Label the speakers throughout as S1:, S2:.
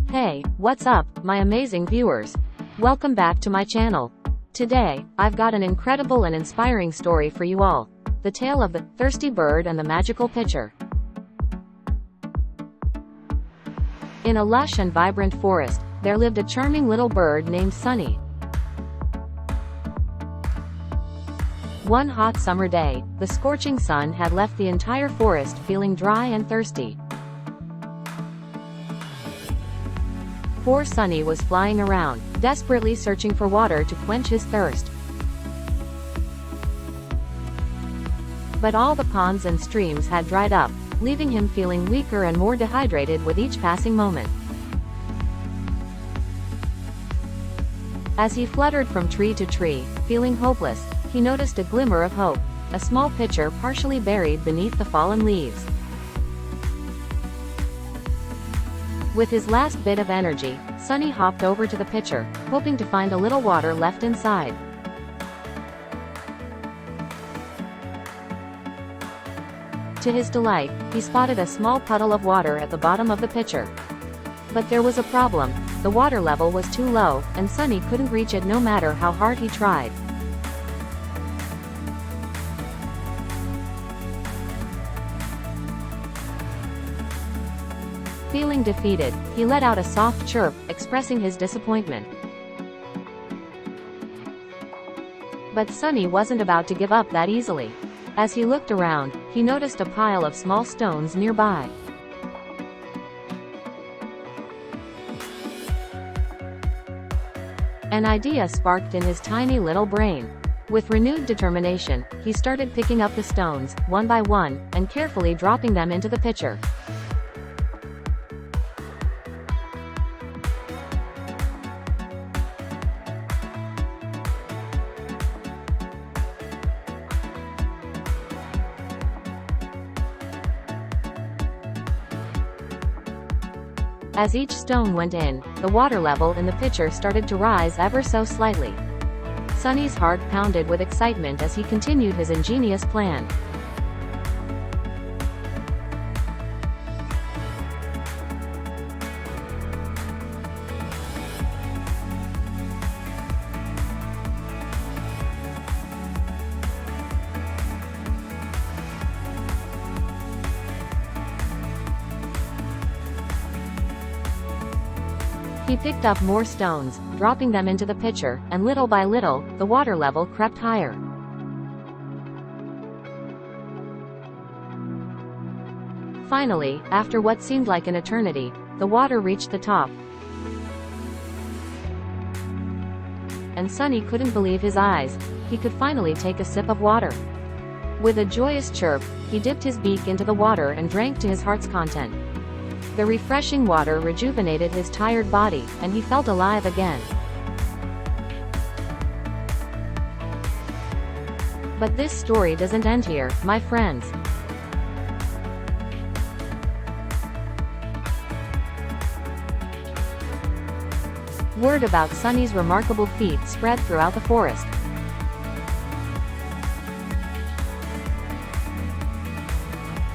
S1: Hey, what's up, my amazing viewers? Welcome back to my channel. Today, I've got an incredible and inspiring story for you all. The tale of the thirsty bird and the magical pitcher. In a lush and vibrant forest, there lived a charming little bird named Sunny. One hot summer day, the scorching sun had left the entire forest feeling dry and thirsty. Poor Sunny was flying around, desperately searching for water to quench his thirst. But all the ponds and streams had dried up, leaving him feeling weaker and more dehydrated with each passing moment. As he fluttered from tree to tree, feeling hopeless, he noticed a glimmer of hope, a small pitcher partially buried beneath the fallen leaves. With his last bit of energy, Sunny hopped over to the pitcher, hoping to find a little water left inside. To his delight, he spotted a small puddle of water at the bottom of the pitcher. But there was a problem. The water level was too low, and Sunny couldn't reach it no matter how hard he tried. Feeling defeated, he let out a soft chirp, expressing his disappointment. But Sunny wasn't about to give up that easily. As he looked around, he noticed a pile of small stones nearby. An idea sparked in his tiny little brain. With renewed determination, he started picking up the stones, one by one, and carefully dropping them into the pitcher. As each stone went in, the water level in the pitcher started to rise ever so slightly. Sunny's heart pounded with excitement as he continued his ingenious plan. He picked up more stones, dropping them into the pitcher, and little by little, the water level crept higher. Finally, after what seemed like an eternity, the water reached the top. And Sunny couldn't believe his eyes. He could finally take a sip of water. With a joyous chirp, he dipped his beak into the water and drank to his heart's content. The refreshing water rejuvenated his tired body, and he felt alive again. But this story doesn't end here, my friends. Word about Sunny's remarkable feat spread throughout the forest.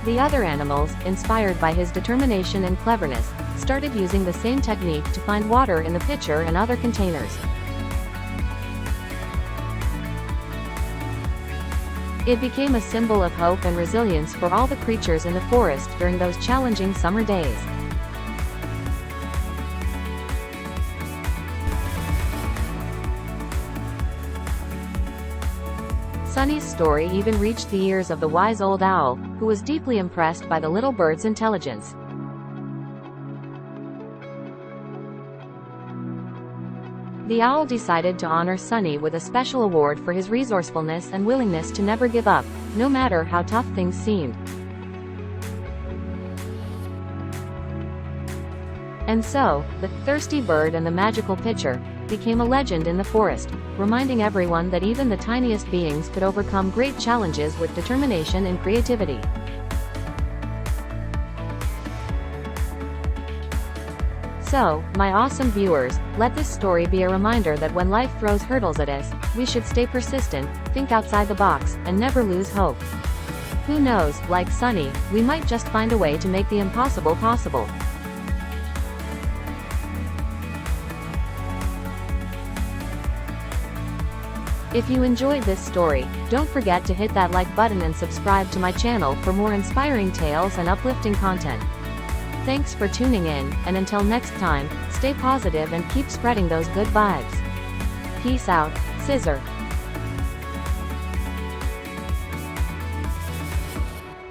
S1: The other animals, inspired by his determination and cleverness, started using the same technique to find water in the pitcher and other containers. It became a symbol of hope and resilience for all the creatures in the forest during those challenging summer days. Sunny's story even reached the ears of the wise old owl, who was deeply impressed by the little bird's intelligence. The owl decided to honor Sunny with a special award for his resourcefulness and willingness to never give up, no matter how tough things seemed. And so, the thirsty bird and the magical pitcher became a legend in the forest, reminding everyone that even the tiniest beings could overcome great challenges with determination and creativity. So, my awesome viewers, let this story be a reminder that when life throws hurdles at us, we should stay persistent, think outside the box, and never lose hope. Who knows, like Sunny, we might just find a way to make the impossible possible. If you enjoyed this story, don't forget to hit that like button and subscribe to my channel for more inspiring tales and uplifting content. Thanks for tuning in, and until next time, stay positive and keep spreading those good vibes. Peace out, Scissor.